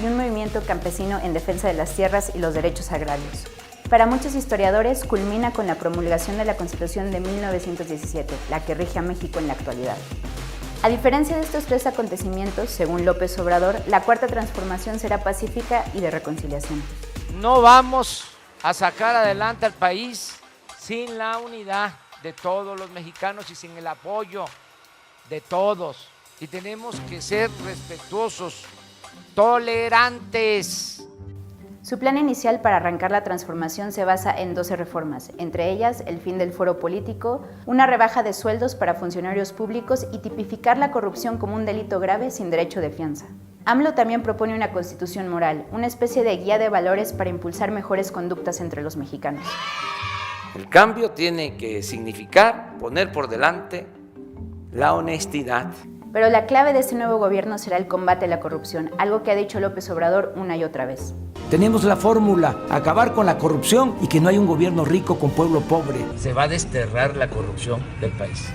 y un movimiento campesino en defensa de las tierras y los derechos agrarios. Para muchos historiadores, culmina con la promulgación de la Constitución de 1917, la que rige a México en la actualidad. A diferencia de estos tres acontecimientos, según López Obrador, la Cuarta Transformación será pacífica y de reconciliación. No vamos a sacar adelante al país sin la unidad de todos los mexicanos y sin el apoyo de todos. Y tenemos que ser respetuosos, tolerantes. Su plan inicial para arrancar la transformación se basa en 12 reformas, entre ellas el fin del fuero político, una rebaja de sueldos para funcionarios públicos y tipificar la corrupción como un delito grave sin derecho de fianza. AMLO también propone una constitución moral, una especie de guía de valores para impulsar mejores conductas entre los mexicanos. El cambio tiene que significar poner por delante la honestidad. Pero la clave de este nuevo gobierno será el combate a la corrupción, algo que ha dicho López Obrador una y otra vez. Tenemos la fórmula, acabar con la corrupción y que no haya un gobierno rico con pueblo pobre. Se va a desterrar la corrupción del país.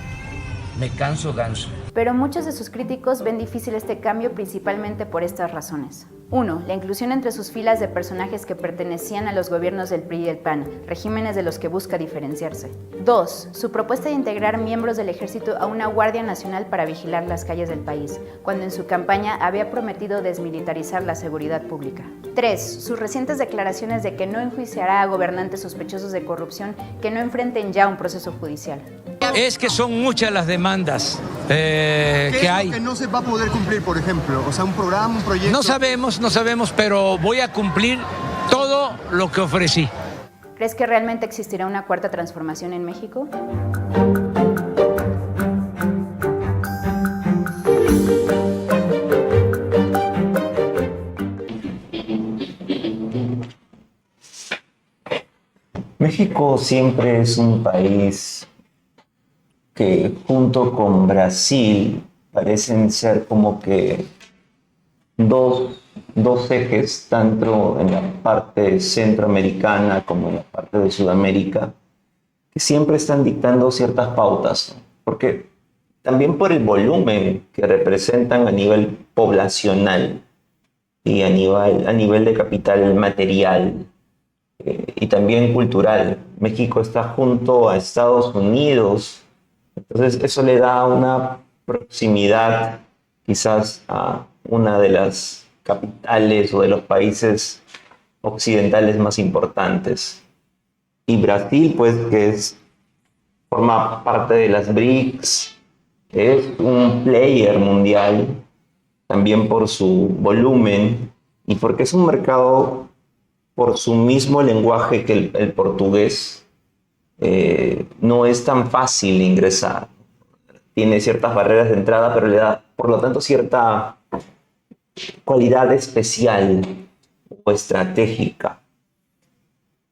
Me canso ganso. Pero muchos de sus críticos ven difícil este cambio principalmente por estas razones. 1. La inclusión entre sus filas de personajes que pertenecían a los gobiernos del PRI y del PAN, regímenes de los que busca diferenciarse. 2. Su propuesta de integrar miembros del ejército a una Guardia Nacional para vigilar las calles del país, cuando en su campaña había prometido desmilitarizar la seguridad pública. 3. Sus recientes declaraciones de que no enjuiciará a gobernantes sospechosos de corrupción que no enfrenten ya un proceso judicial. Es que son muchas las demandas que hay. Que no se va a poder cumplir, por ejemplo? O sea, un programa, un proyecto. No sabemos, pero voy a cumplir todo lo que ofrecí. ¿Crees que realmente existirá una cuarta transformación en México? México siempre es un país que junto con Brasil parecen ser como que dos ejes, tanto en la parte centroamericana como en la parte de Sudamérica, que siempre están dictando ciertas pautas, ¿no? Porque también por el volumen que representan a nivel poblacional y a nivel de capital material y también cultural. México está junto a Estados Unidos. Entonces eso le da una proximidad quizás a una de las capitales o de los países occidentales más importantes. Y Brasil, pues, forma parte de las BRICS, es un player mundial, también por su volumen y porque es un mercado por su mismo lenguaje que el portugués. No es tan fácil ingresar. Tiene ciertas barreras de entrada, pero le da, por lo tanto, cierta cualidad especial o estratégica.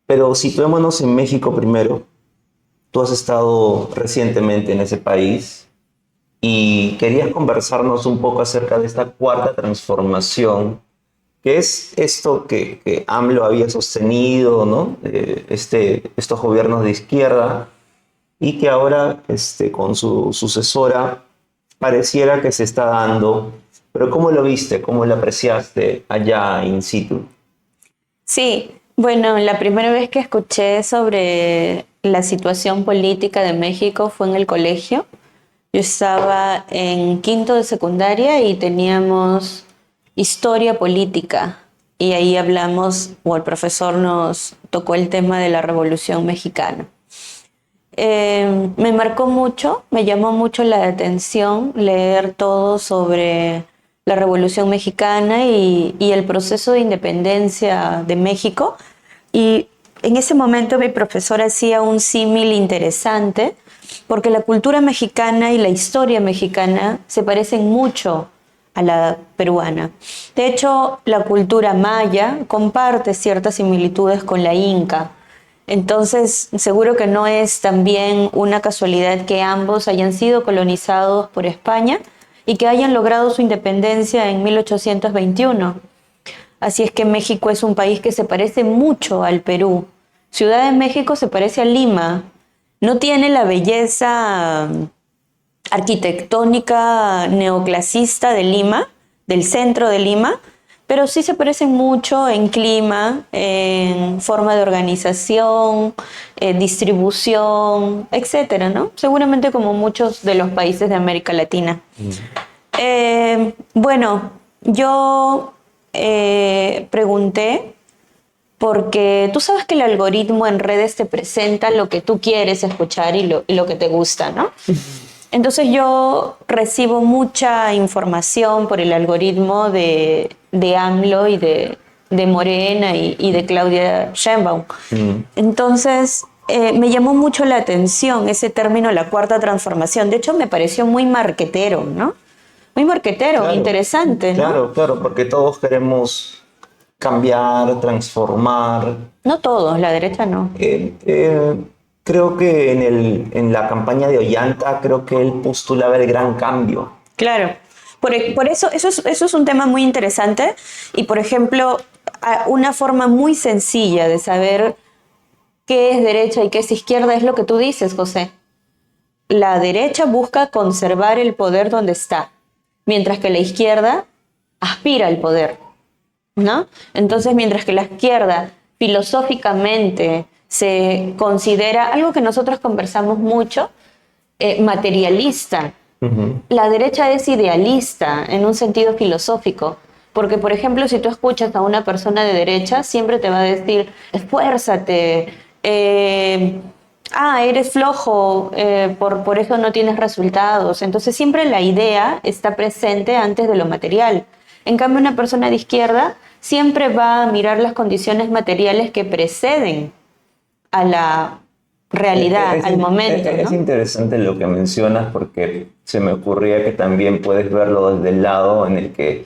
Pero situémonos en México primero. Tú has estado recientemente en ese país y querías conversarnos un poco acerca de esta cuarta transformación, que es esto que AMLO había sostenido, ¿no? Estos gobiernos de izquierda, y que ahora con su sucesora pareciera que se está dando. Pero ¿cómo lo viste? ¿Cómo lo apreciaste allá in situ? Sí, bueno, la primera vez que escuché sobre la situación política de México fue en el colegio. Yo estaba en quinto de secundaria y teníamos historia política, y ahí hablamos, o el profesor nos tocó el tema de la Revolución Mexicana. Me marcó mucho, me llamó mucho la atención leer todo sobre la Revolución Mexicana y el proceso de independencia de México. Y en ese momento mi profesor hacía un símil interesante, porque la cultura mexicana y la historia mexicana se parecen mucho a la peruana. De hecho, la cultura maya comparte ciertas similitudes con la inca. Entonces, seguro que no es también una casualidad que ambos hayan sido colonizados por España y que hayan logrado su independencia en 1821. Así es que México es un país que se parece mucho al Perú. Ciudad de México se parece a Lima. No tiene la belleza arquitectónica neoclasista de Lima, del centro de Lima, pero sí se parecen mucho en clima, en forma de organización, distribución, etcétera, ¿no? Seguramente como muchos de los países de América Latina. Bueno, yo pregunté porque tú sabes que el algoritmo en redes te presenta lo que tú quieres escuchar y lo que te gusta, ¿no? Entonces yo recibo mucha información por el algoritmo de AMLO y de Morena y de Claudia Sheinbaum. Entonces me llamó mucho la atención ese término, la cuarta transformación. De hecho, me pareció muy marquetero, ¿no? Muy marquetero, Claro, interesante, ¿no? Claro, porque todos queremos cambiar, transformar. No todos, la derecha no. Creo que en la campaña de Ollanta, creo que él postulaba el gran cambio. Claro. Por eso es un tema muy interesante y, por ejemplo, una forma muy sencilla de saber qué es derecha y qué es izquierda es lo que tú dices, José. La derecha busca conservar el poder donde está, mientras que la izquierda aspira al poder, ¿no? Entonces, mientras que la izquierda filosóficamente se considera algo que nosotros conversamos mucho, materialista, la derecha es idealista en un sentido filosófico. Porque, por ejemplo, si tú escuchas a una persona de derecha, siempre te va a decir, esfuérzate, eres flojo, por eso no tienes resultados. Entonces siempre la idea está presente antes de lo material. En cambio, una persona de izquierda siempre va a mirar las condiciones materiales que preceden a la realidad, al momento, ¿no? Es interesante lo que mencionas porque se me ocurría que también puedes verlo desde el lado en el que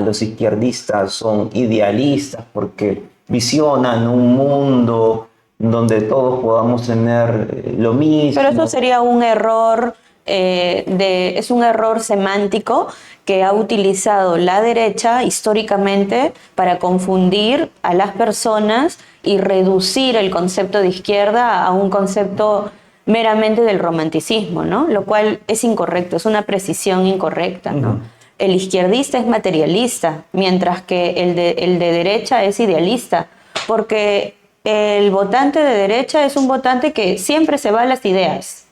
los izquierdistas son idealistas porque visionan un mundo donde todos podamos tener lo mismo. Pero eso sería un error, es un error semántico que ha utilizado la derecha históricamente para confundir a las personas y reducir el concepto de izquierda a un concepto meramente del romanticismo, ¿no? Lo cual es incorrecto, es una precisión incorrecta, ¿no? El izquierdista es materialista, mientras que el de derecha es idealista, porque el votante de derecha es un votante que siempre se va a las ideas.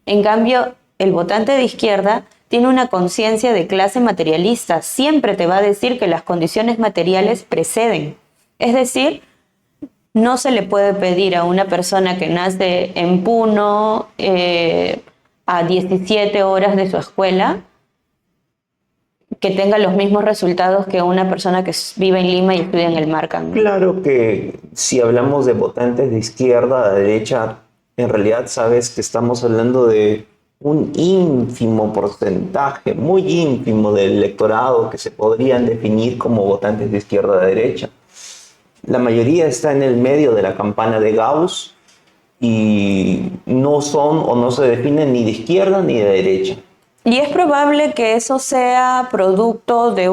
En cambio, el votante de izquierda tiene una conciencia de clase materialista, siempre te va a decir que las condiciones materiales preceden. Es decir, no se le puede pedir a una persona que nace en Puno a 17 horas de su escuela que tenga los mismos resultados que una persona que vive en Lima y estudia en el Markham. Claro que si hablamos de votantes de izquierda, de derecha, en realidad sabes que estamos hablando de un ínfimo porcentaje, muy ínfimo del electorado que se podrían definir como votantes de izquierda o de derecha. La mayoría está en el medio de la campana de Gauss y no son o no se definen ni de izquierda ni de derecha. Y es probable que eso sea producto de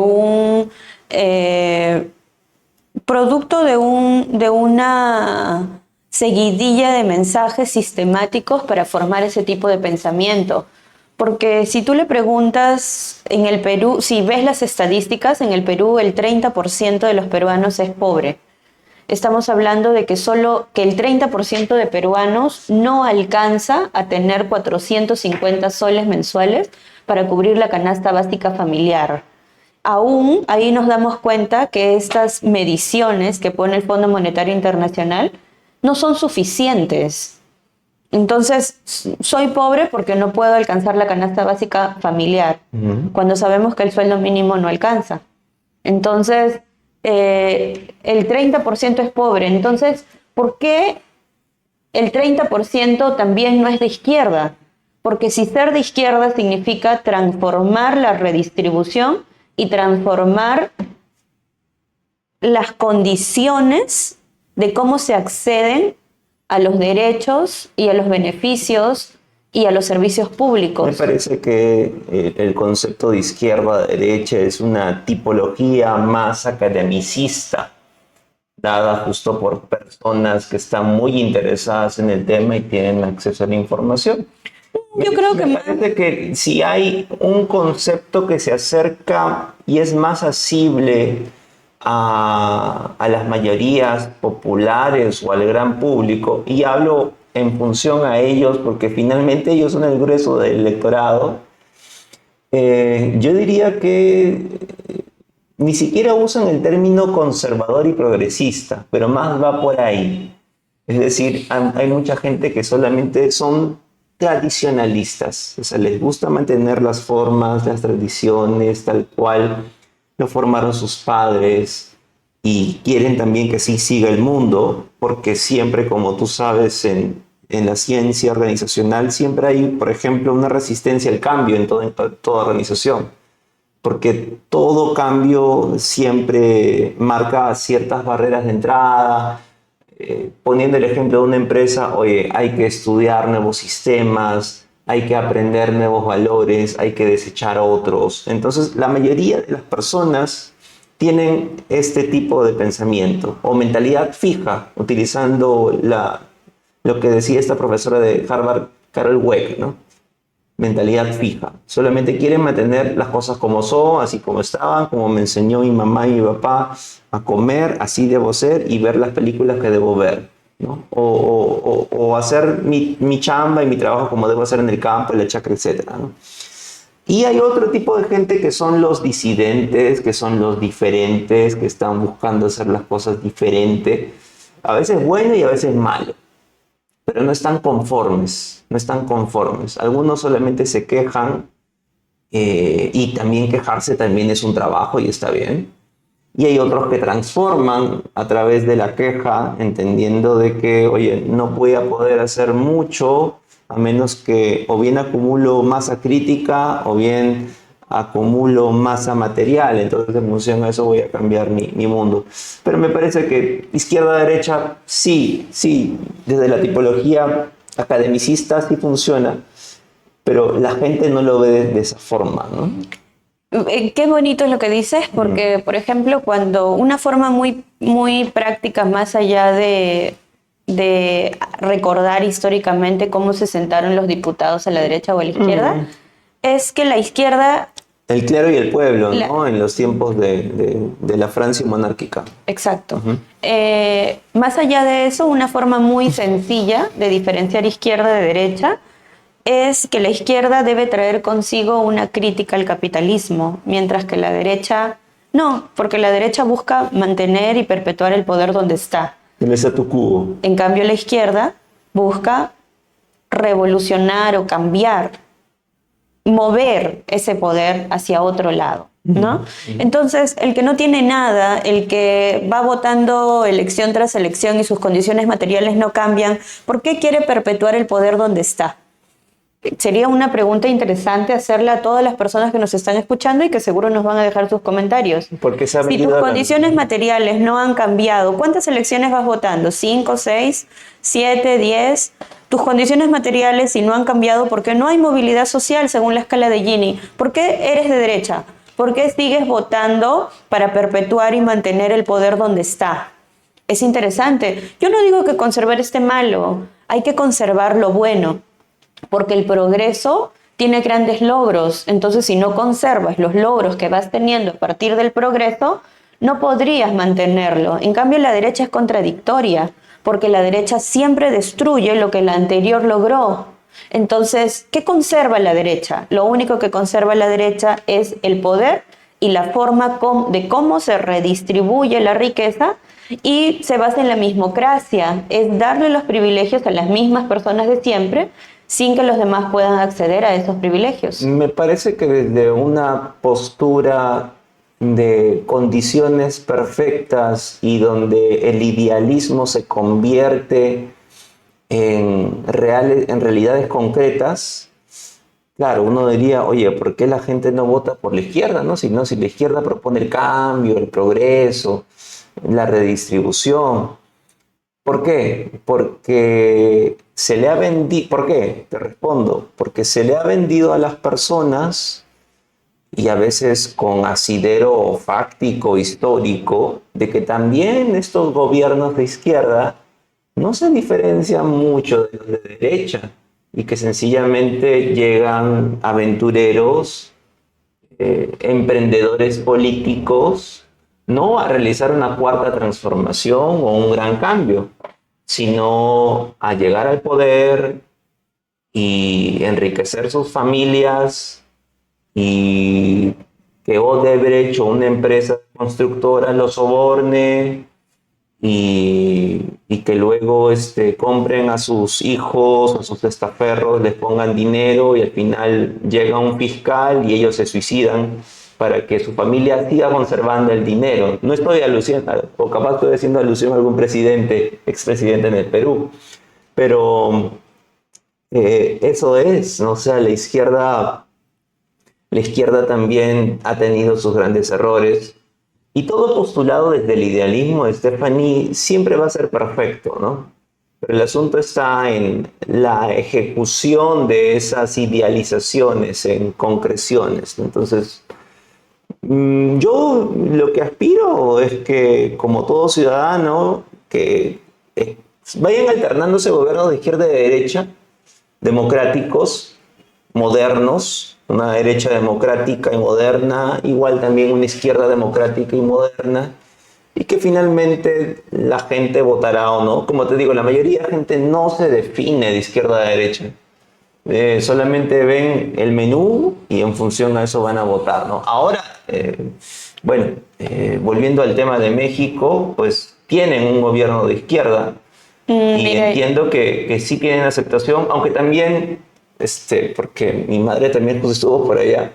una seguidilla de mensajes sistemáticos para formar ese tipo de pensamiento. Porque si tú le preguntas en el Perú, si ves las estadísticas, en el Perú el 30% de los peruanos es pobre. Estamos hablando de que el 30% de peruanos no alcanza a tener 450 soles mensuales para cubrir la canasta básica familiar. Aún ahí nos damos cuenta que estas mediciones que pone el Fondo Monetario Internacional no son suficientes. Entonces, soy pobre porque no puedo alcanzar la canasta básica familiar, cuando sabemos que el sueldo mínimo no alcanza. Entonces, el 30% es pobre. Entonces, ¿por qué el 30% también no es de izquierda? Porque si ser de izquierda significa transformar la redistribución y transformar las condiciones de cómo se acceden a los derechos y a los beneficios y a los servicios públicos. Me parece que el concepto de izquierda-derecha es una tipología más academicista, dada justo por personas que están muy interesadas en el tema y tienen acceso a la información. Yo creo que me parece que si hay un concepto que se acerca y es más asible a las mayorías populares o al gran público, y hablo en función a ellos porque finalmente ellos son el grueso del electorado, yo diría que ni siquiera usan el término conservador y progresista, pero más va por ahí. Es decir, hay mucha gente que solamente son tradicionalistas, o sea, les gusta mantener las formas, las tradiciones, tal cual lo formaron sus padres, y quieren también que sí siga el mundo, porque siempre, como tú sabes, en la ciencia organizacional siempre hay, por ejemplo, una resistencia al cambio en toda organización, porque todo cambio siempre marca ciertas barreras de entrada. Poniendo el ejemplo de una empresa, oye, hay que estudiar nuevos sistemas, hay que aprender nuevos valores, hay que desechar otros. Entonces, la mayoría de las personas tienen este tipo de pensamiento o mentalidad fija, utilizando lo que decía esta profesora de Harvard, Carol Dweck, ¿no? Mentalidad fija. Solamente quieren mantener las cosas como son, así como estaban, como me enseñó mi mamá y mi papá a comer, así debo ser, y ver las películas que debo ver, ¿no? O hacer mi chamba y mi trabajo como debo hacer en el campo, en la chacra, etc., ¿no? Y hay otro tipo de gente que son los disidentes, que son los diferentes, que están buscando hacer las cosas diferentes, a veces bueno y a veces malo, pero no están conformes, no están conformes. Algunos solamente se quejan, y también quejarse también es un trabajo y está bien. Y hay otros que transforman a través de la queja, entendiendo de que, oye, no voy a poder hacer mucho a menos que o bien acumulo masa crítica o bien acumulo masa material. Entonces, en función a eso voy a cambiar mi mundo. Pero me parece que izquierda-derecha sí, desde la tipología academicista sí funciona, pero la gente no lo ve de esa forma, ¿no? Qué bonito es lo que dices, porque, por ejemplo, cuando una forma muy, muy práctica, más allá de recordar históricamente cómo se sentaron los diputados a la derecha o a la izquierda, es que la izquierda... El clero y el pueblo, ¿no? En los tiempos de la Francia monárquica. Exacto. Más allá de eso, una forma muy sencilla de diferenciar izquierda de derecha es que la izquierda debe traer consigo una crítica al capitalismo, mientras que la derecha no, porque la derecha busca mantener y perpetuar el poder donde está. El statu quo. En cambio, la izquierda busca revolucionar o cambiar, mover ese poder hacia otro lado, ¿no? Entonces, el que no tiene nada, el que va votando elección tras elección y sus condiciones materiales no cambian, ¿por qué quiere perpetuar el poder donde está? Sería una pregunta interesante hacerla a todas las personas que nos están escuchando y que seguro nos van a dejar sus comentarios. Porque se ha si tus condiciones materiales no han cambiado, ¿cuántas elecciones vas votando? ¿5, 6, 7, 10? Tus condiciones materiales, si no han cambiado, ¿por qué no hay movilidad social según la escala de Gini? ¿Por qué eres de derecha? ¿Por qué sigues votando para perpetuar y mantener el poder donde está? Es interesante. Yo no digo que conservar esté malo, hay que conservar lo bueno, porque el progreso tiene grandes logros. Entonces, si no conservas los logros que vas teniendo a partir del progreso, no podrías mantenerlo. En cambio, la derecha es contradictoria, porque la derecha siempre destruye lo que la anterior logró. Entonces, ¿qué conserva la derecha? Lo único que conserva la derecha es el poder y la forma de cómo se redistribuye la riqueza, y se basa en la mismocracia, es darle los privilegios a las mismas personas de siempre, sin que los demás puedan acceder a esos privilegios. Me parece que desde una postura de condiciones perfectas y donde el idealismo se convierte en realidades concretas, claro, uno diría, oye, ¿por qué la gente no vota por la izquierda? ¿No? Si la izquierda propone el cambio, el progreso, la redistribución. ¿Por qué? Porque se le ha vendido. ¿Por qué? Te respondo. Porque se le ha vendido a las personas, y a veces con asidero fáctico, histórico, de que también estos gobiernos de izquierda no se diferencian mucho de los de derecha, y que sencillamente llegan aventureros, emprendedores políticos, no a realizar una cuarta transformación o un gran cambio, sino a llegar al poder y enriquecer sus familias y que Odebrecht o una empresa constructora lo soborne y que luego compren a sus hijos, a sus testaferros, les pongan dinero y al final llega un fiscal y ellos se suicidan para que su familia siga conservando el dinero. No estoy alusionando, o capaz estoy haciendo alusión a algún presidente, expresidente en el Perú, pero eso es, ¿no? O sea, la izquierda también ha tenido sus grandes errores. Y todo postulado desde el idealismo de Stephanie siempre va a ser perfecto, ¿no? Pero el asunto está en la ejecución de esas idealizaciones, en concreciones. Entonces, yo lo que aspiro es que, como todo ciudadano, que vayan alternándose gobiernos de izquierda y de derecha, democráticos, modernos, una derecha democrática y moderna, igual también una izquierda democrática y moderna, y que finalmente la gente votará o no. Como te digo, la mayoría de la gente no se define de izquierda a derecha. Solamente ven el menú y en función a eso van a votar, ¿no? Ahora, volviendo al tema de México, pues tienen un gobierno de izquierda y Mira, entiendo que sí tienen aceptación, aunque también, porque mi madre también pues, estuvo por allá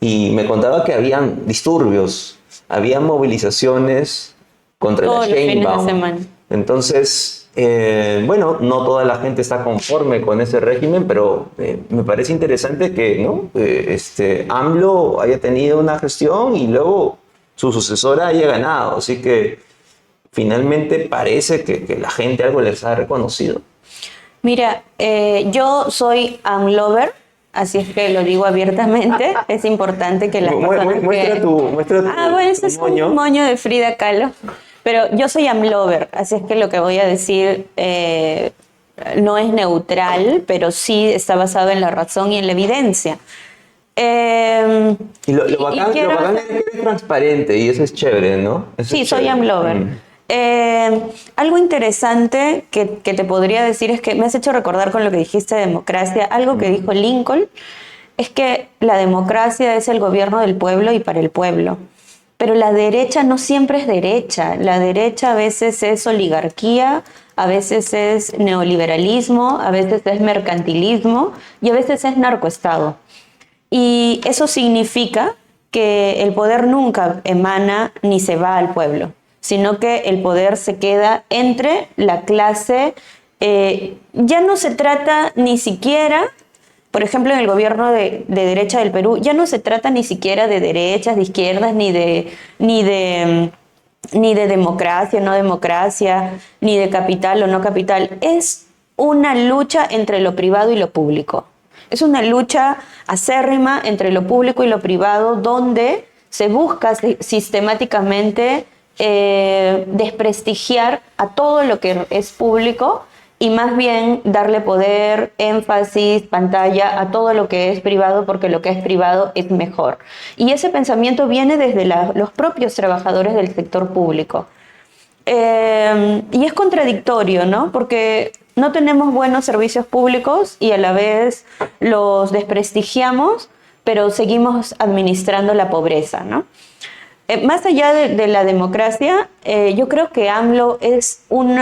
y me contaba que habían disturbios, había movilizaciones contra la todos los fines de Sheinbaum. semana. Entonces, no toda la gente está conforme con ese régimen, pero me parece interesante que ¿no? AMLO haya tenido una gestión y luego su sucesora haya ganado. Así que finalmente parece que la gente algo les ha reconocido. Mira, yo soy AMLover, así es que lo digo abiertamente. Es importante que las personas Muestra tu bueno, ese es moño. un moño de Frida Kahlo. Pero yo soy AMLover, así es que lo que voy a decir no es neutral, pero sí está basado en la razón y en la evidencia. Y lo bacán es que eres transparente y eso es chévere, ¿no? Eso Sí, es soy chévere. AMLover. Algo interesante que te podría decir es que me has hecho recordar con lo que dijiste de democracia, algo que dijo Lincoln, es que la democracia es el gobierno del pueblo y para el pueblo. Pero la derecha no siempre es derecha. La derecha a veces es oligarquía, a veces es neoliberalismo, a veces es mercantilismo y a veces es narcoestado. Y eso significa que el poder nunca emana ni se va al pueblo, sino que el poder se queda entre la clase. Ya no se trata ni siquiera, por ejemplo, en el gobierno de derecha del Perú, ya no se trata ni siquiera de derechas, de izquierdas, ni de democracia, no democracia, ni de capital o no capital. Es una lucha entre lo privado y lo público. Es una lucha acérrima entre lo público y lo privado, donde se busca sistemáticamente desprestigiar a todo lo que es público y más bien darle poder, énfasis, pantalla a todo lo que es privado, porque lo que es privado es mejor. Y ese pensamiento viene desde los propios trabajadores del sector público. Y es contradictorio, ¿no? Porque no tenemos buenos servicios públicos y a la vez los desprestigiamos, pero seguimos administrando la pobreza, ¿no? Más allá de la democracia, yo creo que AMLO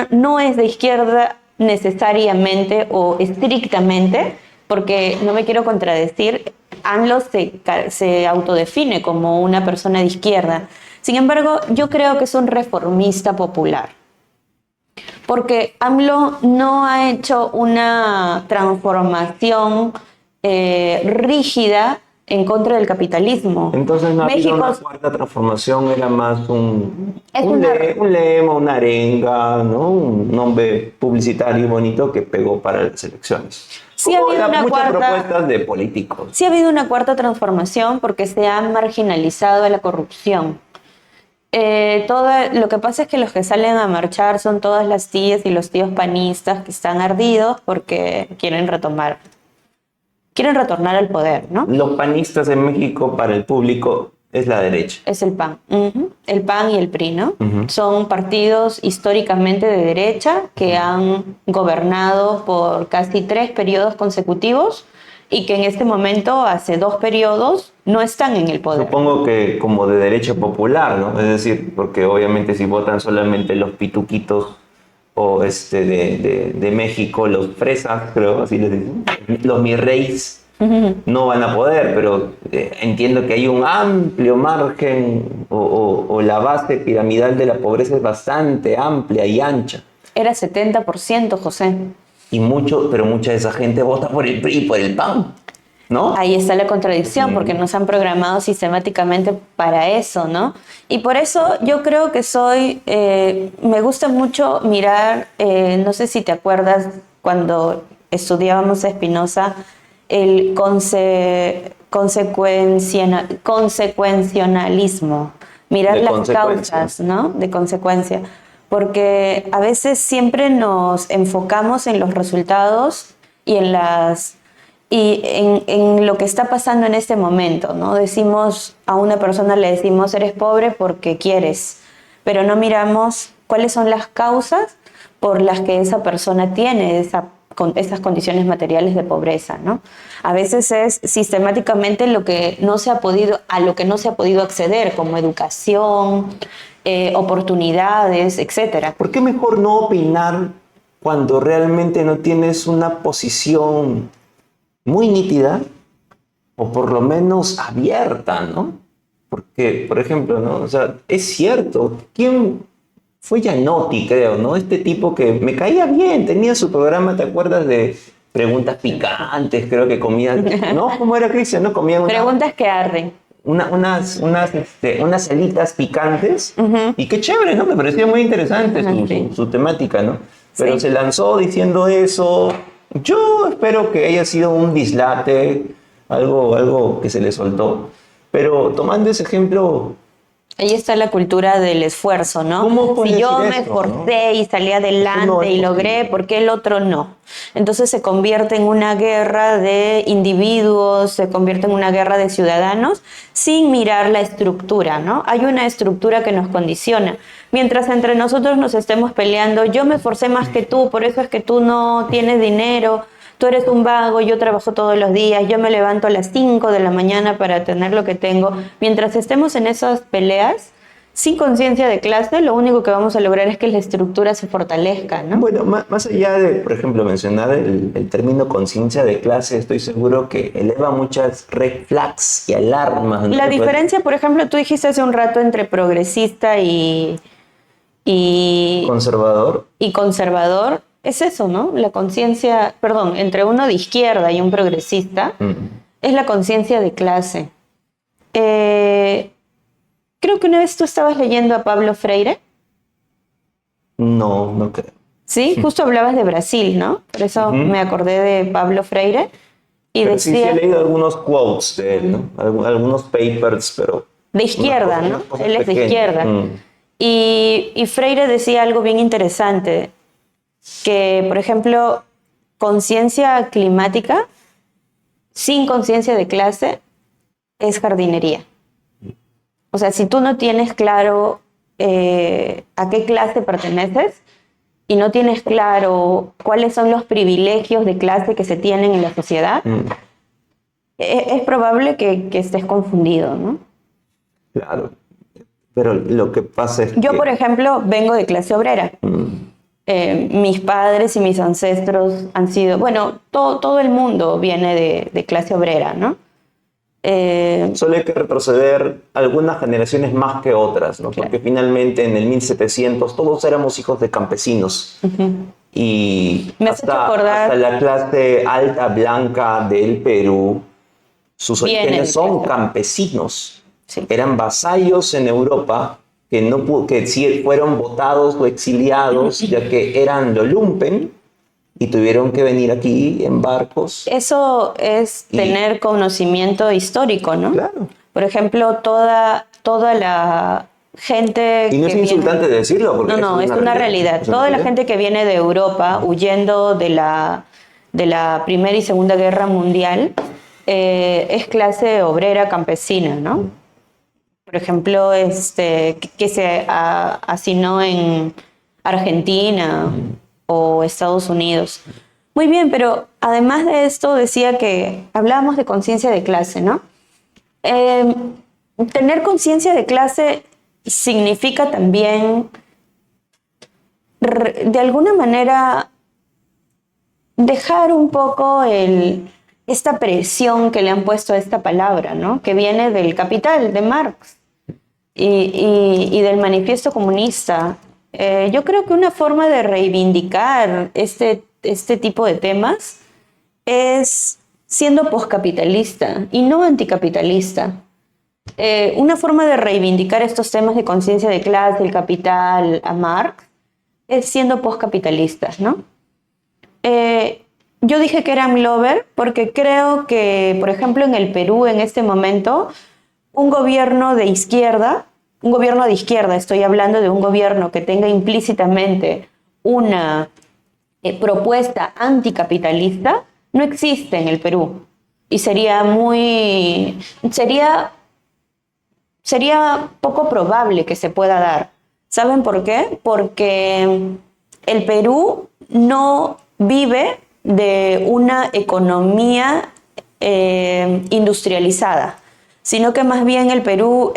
no es de izquierda necesariamente o estrictamente, porque no me quiero contradecir, AMLO se autodefine como una persona de izquierda. Sin embargo, yo creo que es un reformista popular, porque AMLO no ha hecho una transformación rígida en contra del capitalismo. Entonces no ha habido México una cuarta transformación, era más un Es lema, una arenga, ¿no? Un nombre publicitario bonito que pegó para las elecciones. Sí ha habido una muchas cuarta- propuestas de políticos. Sí ha habido una cuarta transformación porque se ha marginalizado a la corrupción. Lo que pasa es que los que salen a marchar son todas las tías y los tíos panistas que están ardidos porque quieren retornar al poder, ¿no? Los panistas en México, para el público, es la derecha. Es el PAN. El PAN y el PRI, ¿no? Ujú. Son partidos históricamente de derecha que han gobernado por casi 3 periodos consecutivos y que en este momento, hace 2 periodos, no están en el poder. Supongo que como de derecha popular, ¿no? Es decir, porque obviamente si votan solamente los pituquitos o de México, los fresas, creo, así les dicen, los mi reis, no van a poder, pero entiendo que hay un amplio margen o la base piramidal de la pobreza es bastante amplia y ancha. Era 70%, José. Y pero mucha de esa gente vota por el PRI y por el PAN, ¿no? Ahí está la contradicción, porque nos han programado sistemáticamente para eso, ¿no? Y por eso yo creo que me gusta mucho mirar, no sé si te acuerdas, cuando estudiábamos a Spinoza, el consecuencialismo, mirar las causas, ¿no? De consecuencia. Porque a veces siempre nos enfocamos en los resultados y en lo que está pasando en este momento, ¿no? A una persona le decimos eres pobre porque quieres, pero no miramos cuáles son las causas por las que esa persona tiene esas condiciones materiales de pobreza, ¿no? A veces es sistemáticamente a lo que no se ha podido acceder, como educación, oportunidades, etcétera. ¿Por qué mejor no opinar cuando realmente no tienes una posición muy nítida o por lo menos abierta, ¿no? Porque, por ejemplo, ¿no? O sea, es cierto, ¿quién fue Gianotti, creo, ¿no? Este tipo que me caía bien, tenía su programa, ¿te acuerdas de preguntas picantes? Creo que comía, ¿no? ¿Cómo era, Cristian? ¿No? Comía preguntas que arden. Unas alitas picantes, y qué chévere, ¿no? Me parecía muy interesante su temática, ¿no? Pero sí, se lanzó diciendo eso. Yo espero que haya sido un dislate, algo que se le soltó. Pero tomando ese ejemplo, ahí está la cultura del esfuerzo, ¿no? ¿cómo puedes Si yo decir me esto, esforcé, ¿no? Y salí adelante no y logré, posible. ¿por qué el otro no? Entonces se convierte en una guerra de individuos, se convierte en una guerra de ciudadanos, sin mirar la estructura, ¿no? Hay una estructura que nos condiciona. Mientras entre nosotros nos estemos peleando, yo me esforcé más que tú, por eso es que tú no tienes dinero, tú eres un vago, yo trabajo todos los días, yo me levanto a las 5 de la mañana para tener lo que tengo. Mientras estemos en esas peleas, sin conciencia de clase, lo único que vamos a lograr es que la estructura se fortalezca, ¿no? Bueno, más allá de, por ejemplo, mencionar el término conciencia de clase, estoy seguro que eleva muchas red flags y alarmas, ¿no? La diferencia, por ejemplo, tú dijiste hace un rato entre progresista y Conservador. Y conservador, es eso, ¿no? La conciencia, entre uno de izquierda y un progresista, es la conciencia de clase. Creo que una vez tú estabas leyendo a Pablo Freire. No creo. Sí, justo hablabas de Brasil, ¿no? Por eso me acordé de Pablo Freire. Y Pero decía, sí he leído algunos quotes de él, ¿no? Algunos papers, pero... de izquierda, unas ¿no? cosas Él es de pequeñas. izquierda. Y Freire decía algo bien interesante, que, por ejemplo, conciencia climática sin conciencia de clase es jardinería. O sea, si tú no tienes claro a qué clase perteneces y no tienes claro cuáles son los privilegios de clase que se tienen en la sociedad, es probable que estés confundido, ¿no? Claro. Pero lo que pasa es Yo, que... por ejemplo, vengo de clase obrera. Mis padres y mis ancestros han sido... Bueno, todo el mundo viene de clase obrera, ¿no? Solo hay que retroceder algunas generaciones más que otras, ¿no? Porque finalmente en el 1700 todos éramos hijos de campesinos. Y Me has hecho acordar- hasta la clase alta blanca del Perú, sus Viene orígenes de son clase. campesinos. Sí. Eran vasallos en Europa que sí fueron votados o exiliados ya que eran lo lumpen y tuvieron que venir aquí en barcos. Eso es tener conocimiento histórico, ¿no? Claro. Por ejemplo, toda la gente Y no es que insultante decirlo, porque No, es una realidad. Es una Toda la realidad. gente que viene de Europa huyendo de la Primera y Segunda Guerra Mundial es clase obrera campesina, ¿no? por ejemplo, que se asignó en Argentina o Estados Unidos. Muy bien, pero además de esto decía que hablábamos de conciencia de clase, ¿no? Tener conciencia de clase significa también, de alguna manera, dejar un poco esta presión que le han puesto a esta palabra, ¿no? Que viene del Capital, de Marx, y del Manifiesto Comunista. Yo creo que una forma de reivindicar este tipo de temas es siendo poscapitalista y no anticapitalista. Una forma de reivindicar estos temas de conciencia de clase, el capital, a Marx, es siendo poscapitalistas, ¿no? Yo dije que era AMLover porque creo que, por ejemplo, en el Perú en este momento, un gobierno de izquierda, estoy hablando de un gobierno que tenga implícitamente una propuesta anticapitalista, no existe en el Perú. Y sería poco probable que se pueda dar. ¿Saben por qué? Porque el Perú no vive de una economía industrializada, sino que más bien el Perú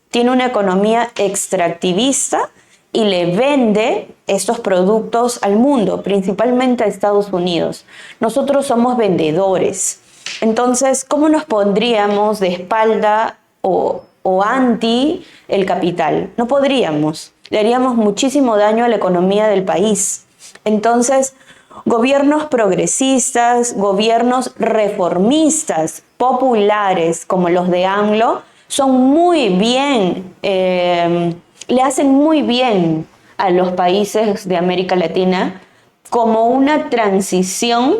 tiene una economía extractivista y le vende estos productos al mundo, principalmente a Estados Unidos. Nosotros somos vendedores. Entonces, ¿cómo nos pondríamos de espalda o anti el capital? No podríamos. Le haríamos muchísimo daño a la economía del país. Entonces, gobiernos progresistas, gobiernos reformistas, populares, como los de AMLO, son muy bien, le hacen muy bien a los países de América Latina como una transición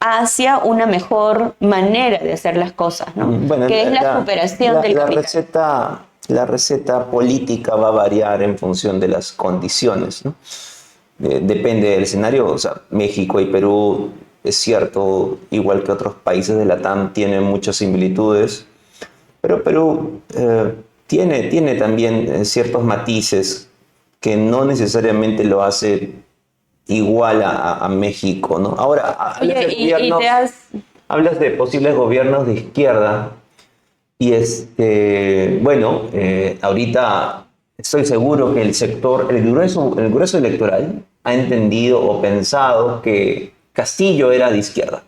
hacia una mejor manera de hacer las cosas, ¿no? Bueno, que es la superación del capital. La receta política va a variar en función de las condiciones, ¿no? Depende del escenario. O sea, México y Perú, es cierto, igual que otros países de la TAM, tienen muchas similitudes, pero Perú tiene también ciertos matices que no necesariamente lo hace igual a México, ¿no? Ahora, hablas de posibles gobiernos de izquierda y bueno, ahorita estoy seguro que el grueso electoral ha entendido o pensado que Castillo era de izquierda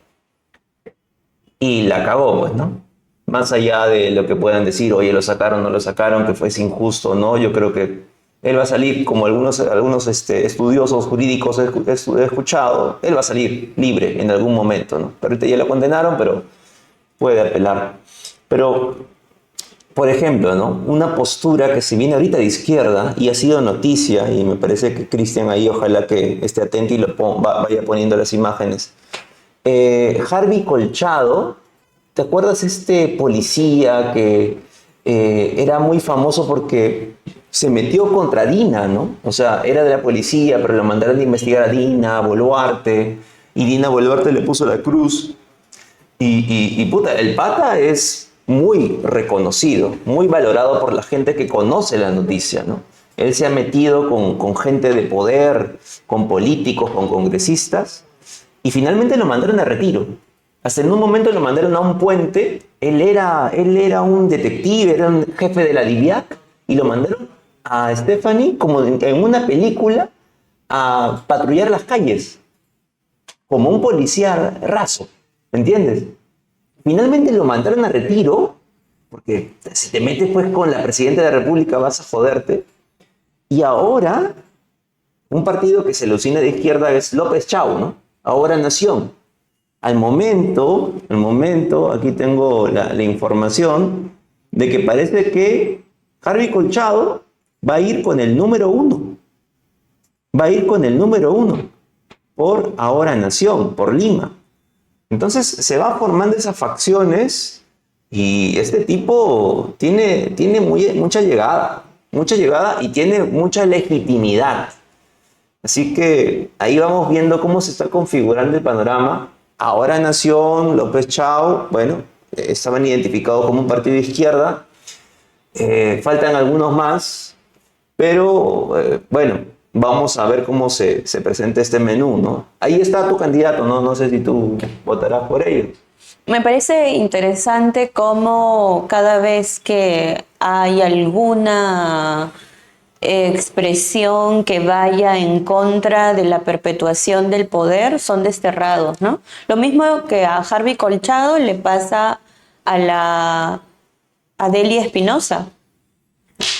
y la cagó, pues, ¿no? Más allá de lo que puedan decir, oye, lo sacaron, no lo sacaron, que fue injusto o no, yo creo que él va a salir, como algunos estudiosos jurídicos he escuchado, él va a salir libre en algún momento, ¿no? Pero ahorita ya lo condenaron, pero puede apelar. Pero, por ejemplo, ¿no? Una postura que se viene ahorita de izquierda y ha sido noticia, y me parece que Cristian ahí ojalá que esté atento y vaya poniendo las imágenes. Harvey Colchado, ¿te acuerdas policía que era muy famoso porque se metió contra Dina, ¿no? O sea, era de la policía, pero lo mandaron a investigar a Dina Boluarte, y Dina Boluarte le puso la cruz. Y puta, el pata es muy reconocido, muy valorado por la gente que conoce la noticia, ¿no? Él se ha metido con gente de poder, con políticos, con congresistas, y finalmente lo mandaron a retiro. Hasta en un momento lo mandaron a un puente. Él era un detective, era un jefe de la DIVIAC, y lo mandaron a Stephanie, como en una película, a patrullar las calles, como un policía raso, ¿entiendes? Finalmente lo mandaron a retiro, porque si te metes pues con la presidenta de la República vas a joderte, y ahora un partido que se alucina de izquierda es López Chau, ¿no? Ahora Nación. Al momento, aquí tengo la información de que parece que Harvey Colchado va a ir con el número 1. Va a ir con el número 1 por Ahora Nación, por Lima. Entonces se va formando esas facciones y este tipo tiene mucha llegada y tiene mucha legitimidad. Así que ahí vamos viendo cómo se está configurando el panorama. Ahora Nación, López Chau, bueno, estaban identificados como un partido de izquierda. Faltan algunos más, pero bueno, vamos a ver cómo se presenta este menú, ¿no? Ahí está tu candidato, ¿no? No sé si tú votarás por ello. Me parece interesante cómo cada vez que hay alguna expresión que vaya en contra de la perpetuación del poder, son desterrados, ¿no? Lo mismo que a Harvey Colchado le pasa a Delia Espinosa,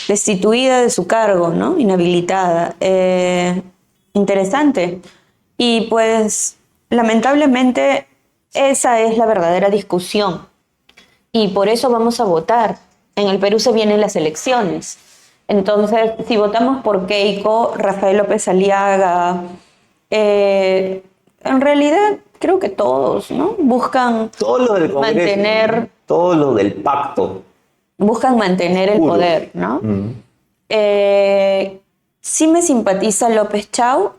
destituida de su cargo, ¿no? Inhabilitada. Interesante. Y pues, lamentablemente, esa es la verdadera discusión. Y por eso vamos a votar. En el Perú se vienen las elecciones. Entonces, si votamos por Keiko, Rafael López Aliaga, en realidad creo que todos, ¿no? Buscan Todo lo del Congreso, mantener, todo lo del pacto. buscan mantener el Puro. poder, ¿no? Mm. Sí me simpatiza López Chau,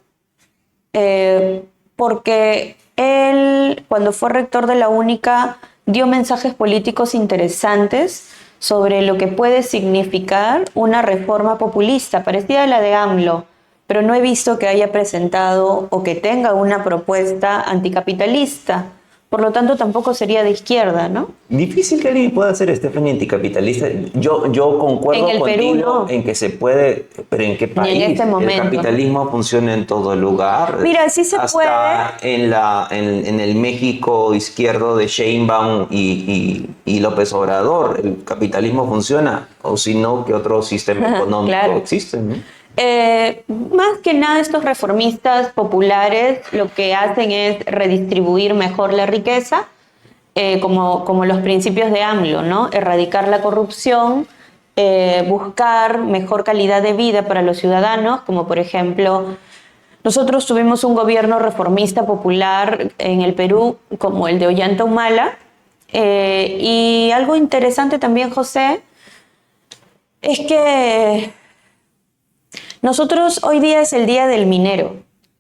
porque él, cuando fue rector de la UNICA, dio mensajes políticos interesantes sobre lo que puede significar una reforma populista, parecida a la de AMLO, pero no he visto que haya presentado o que tenga una propuesta anticapitalista. Por lo tanto, tampoco sería de izquierda, ¿no? Difícil que alguien pueda ser Stephanie anticapitalista. Yo concuerdo En el Perú, contigo no. en que se puede, pero ¿en qué país? este El momento. capitalismo funciona en todo lugar. Mira, sí se Hasta en el México izquierdo de Sheinbaum y López Obrador, el capitalismo funciona. O si no, ¿qué otro sistema económico Claro. existe? ¿No? Más que nada estos reformistas populares lo que hacen es redistribuir mejor la riqueza, como los principios de AMLO, ¿no? Erradicar la corrupción, buscar mejor calidad de vida para los ciudadanos, como por ejemplo, nosotros tuvimos un gobierno reformista popular en el Perú, como el de Ollanta Humala, y algo interesante también, José, es que nosotros hoy día es el día del minero,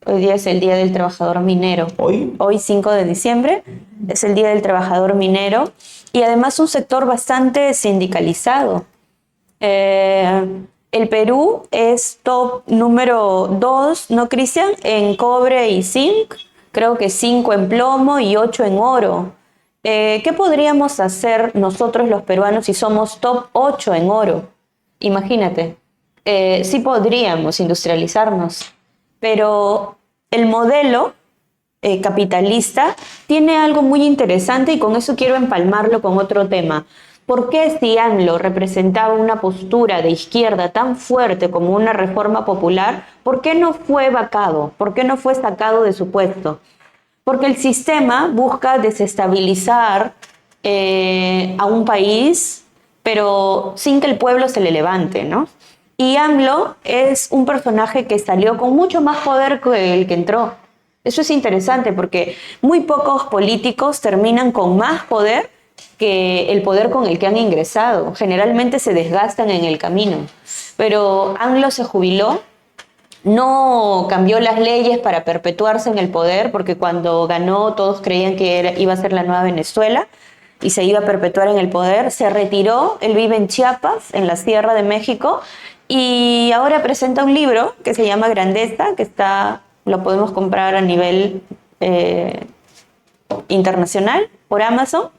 hoy día es el día del trabajador minero. Hoy, Hoy 5 de diciembre es el día del trabajador minero y además un sector bastante sindicalizado. El Perú es top número 2, ¿no, Cristian? En cobre y zinc, creo que 5 en plomo y 8 en oro. ¿Qué podríamos hacer nosotros los peruanos si somos top 8 en oro? Imagínate. Sí podríamos industrializarnos, pero el modelo capitalista tiene algo muy interesante y con eso quiero empalmarlo con otro tema. ¿Por qué si AMLO representaba una postura de izquierda tan fuerte como una reforma popular, por qué no fue vacado? ¿Por qué no fue sacado de su puesto? Porque el sistema busca desestabilizar a un país, pero sin que el pueblo se le levante, ¿no? Y AMLO es un personaje que salió con mucho más poder que el que entró. Eso es interesante porque muy pocos políticos terminan con más poder que el poder con el que han ingresado. Generalmente se desgastan en el camino. Pero AMLO se jubiló, no cambió las leyes para perpetuarse en el poder, porque cuando ganó todos creían que iba a ser la nueva Venezuela y se iba a perpetuar en el poder. Se retiró, él vive en Chiapas, en la Sierra de México, y ahora presenta un libro que se llama Grandeza, que lo podemos comprar a nivel internacional por Amazon,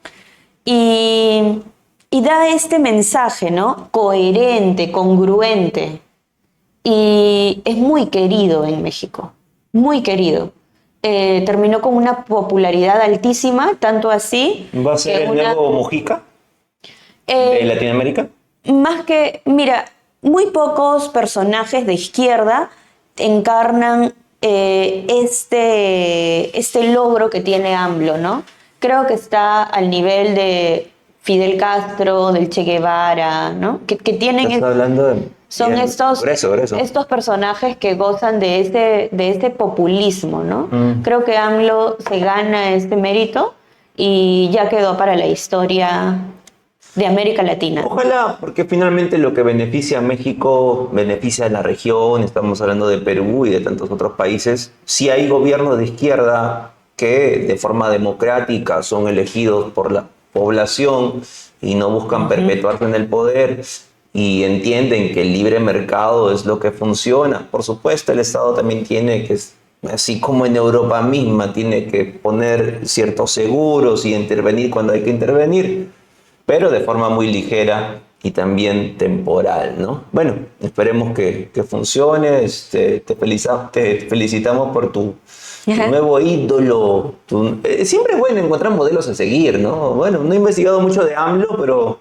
y da este mensaje, ¿no? Coherente, congruente, y es muy querido en México, muy querido. Terminó con una popularidad altísima, tanto así... ¿va a ser el nuevo Mujica de Latinoamérica? Más que, mira, muy pocos personajes de izquierda encarnan este logro que tiene AMLO, ¿no? Creo que está al nivel de Fidel Castro, del Che Guevara, ¿no? Que tienen... Estás hablando de... Son bien, estos personajes que gozan de este populismo, ¿no? Creo que AMLO se gana este mérito y ya quedó para la historia de América Latina. Ojalá, porque finalmente lo que beneficia a México beneficia a la región. Estamos hablando de Perú y de tantos otros países. Si hay gobiernos de izquierda que de forma democrática son elegidos por la población y no buscan perpetuarse en el poder, y entienden que el libre mercado es lo que funciona. Por supuesto, el Estado también tiene que, así como en Europa misma, tiene que poner ciertos seguros y intervenir cuando hay que intervenir, pero de forma muy ligera y también temporal, ¿no? Bueno, esperemos que funcione. Te felicitamos por tu nuevo ídolo. Siempre es bueno encontrar modelos a seguir, ¿no? Bueno, no he investigado mucho de AMLO, pero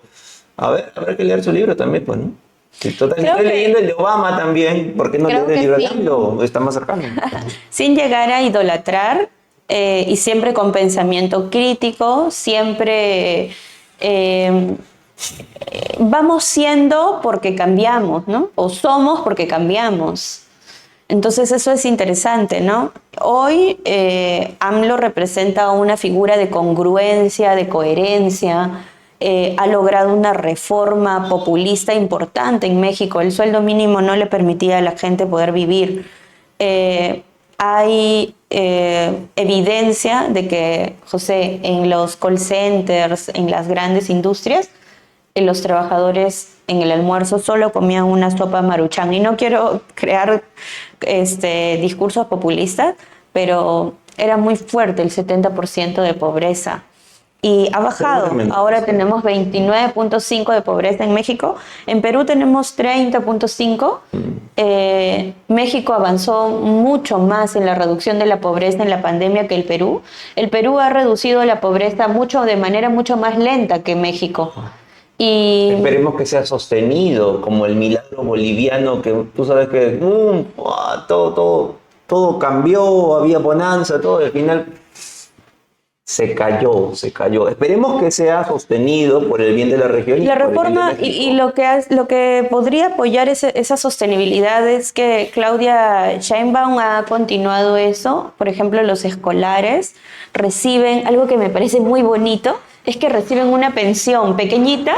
habrá que leer su libro también, pues, ¿no? Sí, total, estoy leyendo el de Obama también. ¿Por qué no leer el libro de AMLO? Está más cercano. Sin llegar a idolatrar, y siempre con pensamiento crítico, siempre vamos siendo porque cambiamos, ¿no? O somos porque cambiamos. Entonces eso es interesante, ¿no? Hoy AMLO representa una figura de congruencia, de coherencia. Ha logrado una reforma populista importante en México. El sueldo mínimo no le permitía a la gente poder vivir. Hay evidencia de que, José, en los call centers, en las grandes industrias, los trabajadores en el almuerzo solo comían una sopa Maruchan. Y no quiero crear discursos populistas, pero era muy fuerte el 70% de pobreza. Y ha bajado. Ahora tenemos 29.5 de pobreza en México. En Perú tenemos 30.5. México avanzó mucho más en la reducción de la pobreza en la pandemia que el Perú. El Perú ha reducido la pobreza de manera mucho más lenta que México. Y esperemos que sea sostenido, como el milagro boliviano, que tú sabes que todo cambió, había bonanza, todo, y al final se cayó. Esperemos que sea sostenido por el bien de la región. La reforma y lo que podría apoyar esa sostenibilidad es que Claudia Sheinbaum ha continuado eso. Por ejemplo, los escolares reciben, algo que me parece muy bonito, es que reciben una pensión pequeñita,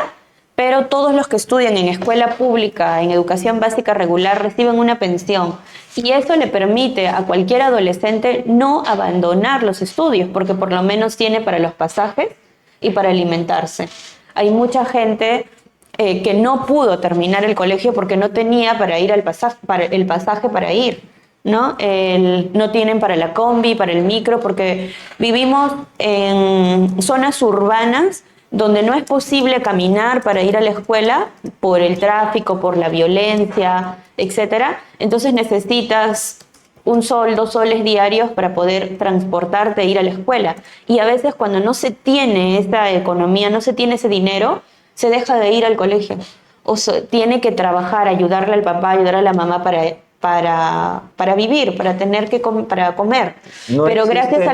pero todos los que estudian en escuela pública, en educación básica regular, reciben una pensión. Y eso le permite a cualquier adolescente no abandonar los estudios, porque por lo menos tiene para los pasajes y para alimentarse. Hay mucha gente que no pudo terminar el colegio porque no tenía para ir el pasaje para ir, ¿no? No tienen para la combi, para el micro, porque vivimos en zonas urbanas donde no es posible caminar para ir a la escuela por el tráfico, por la violencia, etc. Entonces necesitas 1 sol, 2 soles diarios para poder transportarte e ir a la escuela. Y a veces cuando no se tiene esta economía, no se tiene ese dinero, se deja de ir al colegio. O tiene que trabajar, ayudarle al papá, ayudar a la mamá para vivir, para comer. Pero gracias a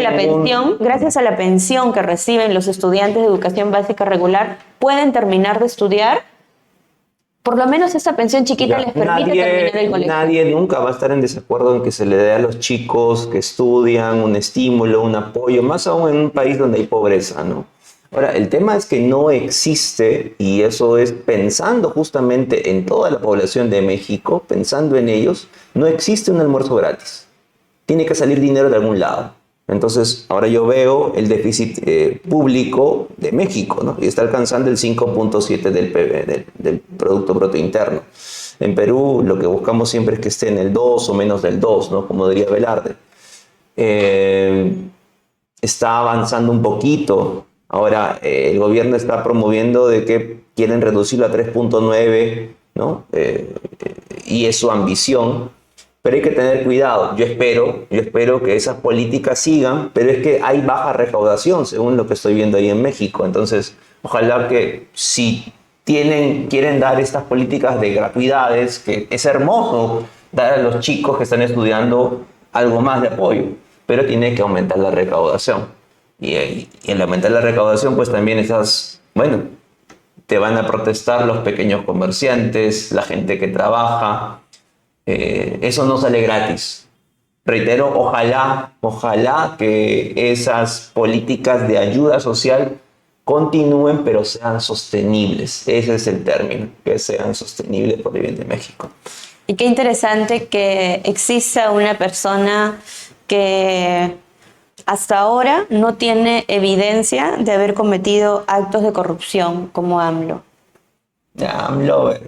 la pensión que reciben los estudiantes de educación básica regular, pueden terminar de estudiar. Por lo menos esa pensión chiquita les permite terminar el colegio. Nadie nunca va a estar en desacuerdo en que se le dé a los chicos que estudian un estímulo, un apoyo, más aún en un país donde hay pobreza, ¿no? Ahora, el tema es que no existe, y eso es pensando justamente en toda la población de México, pensando en ellos, no existe un almuerzo gratis. Tiene que salir dinero de algún lado. Entonces, ahora yo veo el déficit público de México, ¿no? Y está alcanzando el 5.7 del PBI, del Producto Bruto Interno. En Perú, lo que buscamos siempre es que esté en el 2 o menos del 2, ¿no? Como diría Velarde. Está avanzando un poquito. Ahora, el gobierno está promoviendo de que quieren reducirlo a 3.9, ¿no? Y es su ambición. Pero hay que tener cuidado. Yo espero que esas políticas sigan, pero es que hay baja recaudación, según lo que estoy viendo ahí en México. Entonces, ojalá que si quieren dar estas políticas de gratuidades, que es hermoso dar a los chicos que están estudiando algo más de apoyo, pero tiene que aumentar la recaudación. Y al aumentar la recaudación, pues también te van a protestar los pequeños comerciantes, la gente que trabaja. Eso no sale gratis. Reitero, ojalá que esas políticas de ayuda social continúen, pero sean sostenibles. Ese es el término, que sean sostenibles por el bien de México. Y qué interesante que exista una persona que hasta ahora no tiene evidencia de haber cometido actos de corrupción como AMLO. Ya, I'm lover.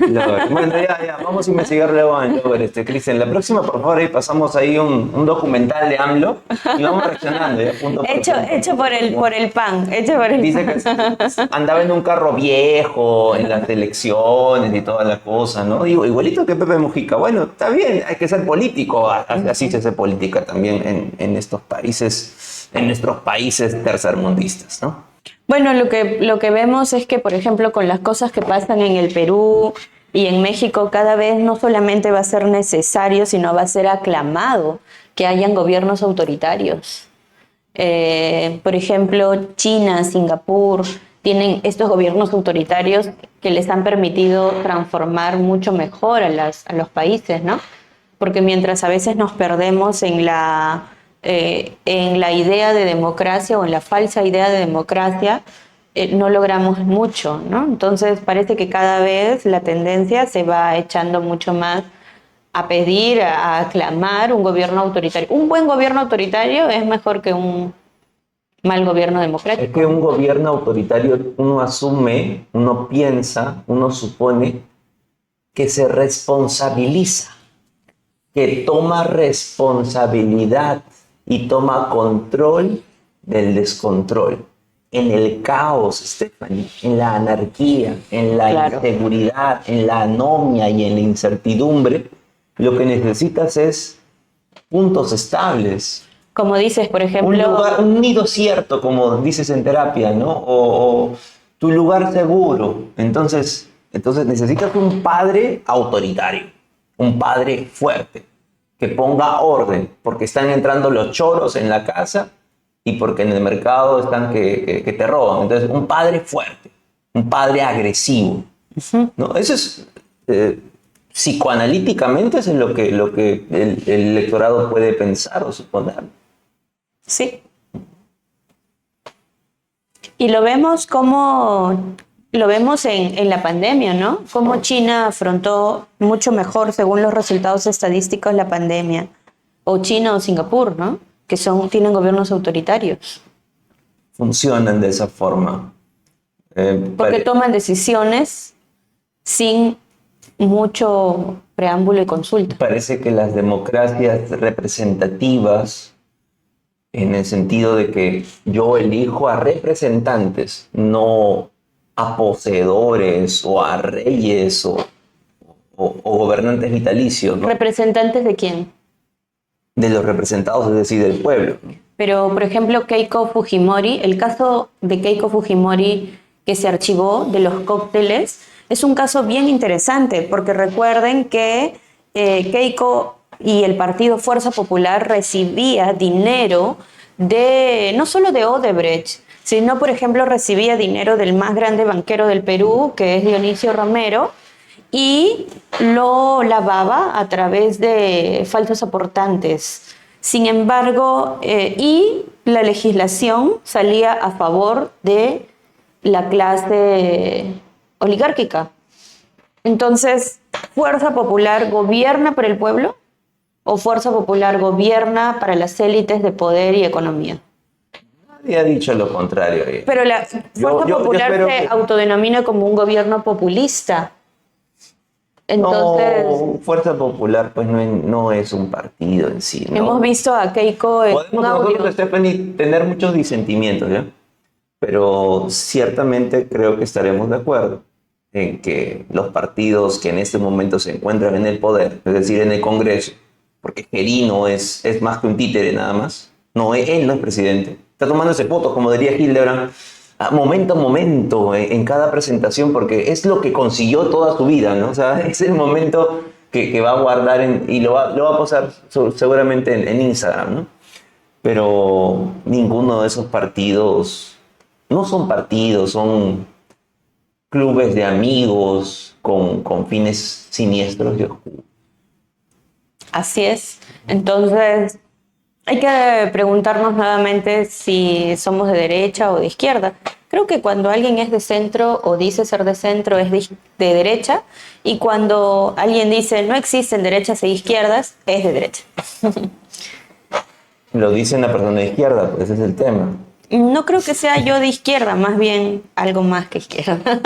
Lover. Bueno, ya, vamos a investigar luego a Lover, Cristian. La próxima, por favor, ahí pasamos ahí un documental de AMLO y vamos reaccionando. Ya, punto por punto. Hecho por el pan. Hecho por el Dice pan. que andaba en un carro viejo, en las elecciones y todas las cosas, ¿no? Digo, igualito que Pepe Mujica. Bueno, está bien, hay que ser político. Así se hace política también en estos países, en nuestros países tercermundistas, ¿no? Bueno, lo que vemos es que, por ejemplo, con las cosas que pasan en el Perú y en México, cada vez no solamente va a ser necesario, sino va a ser aclamado que hayan gobiernos autoritarios. Por ejemplo, China, Singapur, tienen estos gobiernos autoritarios que les han permitido transformar mucho mejor a los países, ¿no? Porque mientras a veces nos perdemos en la idea de democracia o en la falsa idea de democracia, no logramos mucho, ¿no? Entonces parece que cada vez la tendencia se va echando mucho más a pedir, a aclamar un gobierno autoritario. Un buen gobierno autoritario es mejor que un mal gobierno democrático. Es que un gobierno autoritario uno asume, uno piensa, uno supone que se responsabiliza, que toma responsabilidad y toma control del descontrol. En el caos, Stephanie, en la anarquía, en la inseguridad, en la anomia y en la incertidumbre, lo que necesitas es puntos estables. Como dices, por ejemplo... Un nido cierto, como dices en terapia, ¿no? O tu lugar seguro. Entonces necesitas un padre autoritario, un padre fuerte, que ponga orden, porque están entrando los choros en la casa y porque en el mercado están que te roban. Entonces, un padre fuerte, un padre agresivo. ¿No? Eso es, psicoanalíticamente, eso es lo que el electorado puede pensar o suponer. Sí. Y lo vemos en la pandemia, ¿no? Cómo China afrontó mucho mejor, según los resultados estadísticos, la pandemia. O China o Singapur, ¿no? Que tienen gobiernos autoritarios. Funcionan de esa forma. Porque toman decisiones sin mucho preámbulo y consulta. Parece que las democracias representativas, en el sentido de que yo elijo a representantes, no a poseedores o a reyes o gobernantes vitalicios, ¿no? ¿Representantes de quién? De los representados, es decir, del pueblo. Pero, por ejemplo, Keiko Fujimori, el caso de Keiko Fujimori que se archivó de los cócteles, es un caso bien interesante, porque recuerden que Keiko y el partido Fuerza Popular recibía dinero no solo de Odebrecht, sino, por ejemplo, recibía dinero del más grande banquero del Perú, que es Dionisio Romero, y lo lavaba a través de falsos aportantes. Sin embargo, y la legislación salía a favor de la clase oligárquica. Entonces, ¿Fuerza Popular gobierna para el pueblo o Fuerza Popular gobierna para las élites de poder y economía? Nadie ha dicho lo contrario. Pero la Fuerza Popular se autodenomina como un gobierno populista. Entonces, no, Fuerza Popular pues no es un partido en sí, ¿no? Hemos visto a Keiko en Podemos nosotros, Stephanie, tener muchos disentimientos, ¿ya? Pero ciertamente creo que estaremos de acuerdo en que los partidos que en este momento se encuentran en el poder, es decir, en el Congreso, porque Gerino es más que un títere nada más, él no es presidente, está tomándose fotos, como diría Hildebrand, momento a momento en cada presentación, porque es lo que consiguió toda su vida, ¿no? O sea, es el momento que va a guardar y lo va a posar seguramente en Instagram, ¿no? Pero ninguno de esos partidos no son partidos, son clubes de amigos con fines siniestros y oscuros. Así es. Entonces, hay que preguntarnos nuevamente si somos de derecha o de izquierda. Creo que cuando alguien es de centro o dice ser de centro es de derecha, y cuando alguien dice no existen derechas e izquierdas es de derecha. Lo dice una persona de izquierda, pues ese es el tema. No creo que sea yo de izquierda, más bien algo más que izquierda.